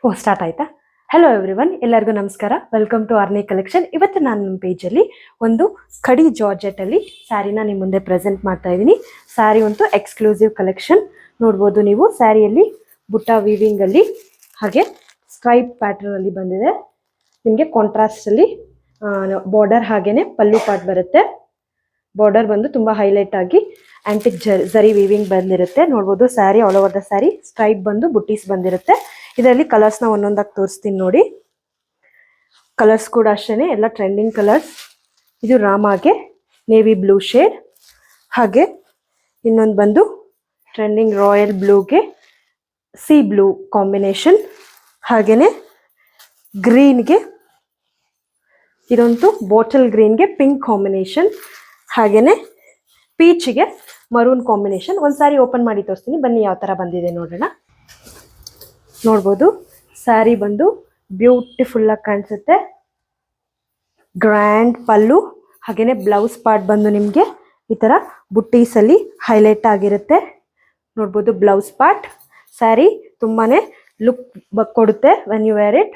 ಓ start ಆಯ್ತಾ? Hello everyone, ಎಲ್ಲರಿಗೂ ನಮಸ್ಕಾರ. Welcome to Arni collection. ಇವತ್ತು ನಾನು ನಮ್ಮ ಪೇಜಲ್ಲಿ ಒಂದು ಕಡಿ ಜಾರ್ಜೆಟಲ್ಲಿ ಸ್ಯಾರಿನ ನಿಮ್ಮ ಮುಂದೆ ಪ್ರೆಸೆಂಟ್ ಮಾಡ್ತಾ ಇದ್ದೀನಿ. ಸ್ಯಾರಿ ಒಂದು ಎಕ್ಸ್ಕ್ಲೂಸಿವ್ ಕಲೆಕ್ಷನ್ ನೋಡ್ಬೋದು ನೀವು. ಸ್ಯಾರಿಯಲ್ಲಿ ಬುಟ್ಟ ವೀವಿಂಗಲ್ಲಿ ಹಾಗೆ ಸ್ಟ್ರೈಪ್ ಪ್ಯಾಟರ್ನಲ್ಲಿ ಬಂದಿದೆ. ನಿಮಗೆ ಕಾಂಟ್ರಾಸ್ಟಲ್ಲಿ ಬಾರ್ಡರ್ ಹಾಗೇನೆ ಪಲ್ಲು ಪಾರ್ಟ್ ಬರುತ್ತೆ. ಬಾರ್ಡರ್ ಬಂದು ತುಂಬ ಹೈಲೈಟ್ ಆಗಿ ಆಂಟಿಕ್ ಜರಿ ವೀವಿಂಗ್ ಬಂದಿರುತ್ತೆ. ನೋಡ್ಬೋದು sari all over the sari stripe ಬಂದು ಬುಟ್ಟೀಸ್ ಬಂದಿರುತ್ತೆ. ಇದರಲ್ಲಿ ಕಲರ್ಸ್ನ ಒಂದೊಂದಾಗಿ ತೋರಿಸ್ತೀನಿ ನೋಡಿ. ಕಲರ್ಸ್ ಕೂಡ ಅಷ್ಟೇ, ಎಲ್ಲ ಟ್ರೆಂಡಿಂಗ್ ಕಲರ್ಸ್. ಇದು ರಾಮಾಗೆ ನೇವಿ ಬ್ಲೂ ಶೇಡ್, ಹಾಗೆ ಇನ್ನೊಂದು ಬಂದು ಟ್ರೆಂಡಿಂಗ್ ರಾಯಲ್ ಬ್ಲೂಗೆ ಸಿ ಬ್ಲೂ ಕಾಂಬಿನೇಷನ್, ಹಾಗೆಯೇ ಗ್ರೀನ್ಗೆ ಇದೊಂದು ಬಾಟಲ್ ಗ್ರೀನ್ಗೆ ಪಿಂಕ್ ಕಾಂಬಿನೇಷನ್, ಹಾಗೆಯೇ ಪೀಚ್ಗೆ ಮರೂನ್ ಕಾಂಬಿನೇಷನ್. ಒಂದು ಸಾರಿ ಓಪನ್ ಮಾಡಿ ತೋರಿಸ್ತೀನಿ, ಬನ್ನಿ ಯಾವ ಥರ ಬಂದಿದೆ ನೋಡೋಣ. ನೋಡ್ಬೋದು ಸ್ಯಾರಿ ಬಂದು ಬ್ಯೂಟಿಫುಲ್ ಆಗಿ ಕಾಣಿಸುತ್ತೆ. ಗ್ರ್ಯಾಂಡ್ ಪಲ್ಲು, ಹಾಗೇನೆ ಬ್ಲೌಸ್ ಪಾರ್ಟ್ ಬಂದು ನಿಮಗೆ ಈ ಥರ ಬುಟ್ಟೀಸಲ್ಲಿ ಹೈಲೈಟ್ ಆಗಿರುತ್ತೆ. ನೋಡ್ಬೋದು ಬ್ಲೌಸ್ ಪಾರ್ಟ್. ಸ್ಯಾರಿ ತುಂಬಾನೇ ಲುಕ್ ಕೊಡುತ್ತೆ when you wear it.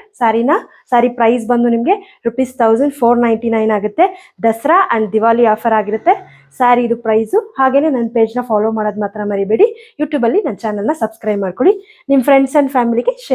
Sari price ಬಂದು ನಿಮಗೆ ₹1499 ಆಗುತ್ತೆ. ದಸರಾ ಆ್ಯಂಡ್ ದಿವಾಲಿ ಆಫರ್ ಆಗಿರುತ್ತೆ ಸ್ಯಾರಿ ಇದು ಪ್ರೈಸು. ಹಾಗೆಯೇ ನನ್ನ ಪೇಜ್ನ ಫಾಲೋ ಮಾಡೋದು ಮಾತ್ರ ಮರಿಬೇಡಿ. ಯೂಟ್ಯೂಬಲ್ಲಿ ನನ್ನ ಚಾನಲ್ನ ಸಬ್ಸ್ಕ್ರೈಬ್ ಮಾಡ್ಕೊಳ್ಳಿ. ನಿಮ್ಮ ಫ್ರೆಂಡ್ಸ್ ಆ್ಯಂಡ್ ಫ್ಯಾಮಿಲಿಗೆ ಶೇರ್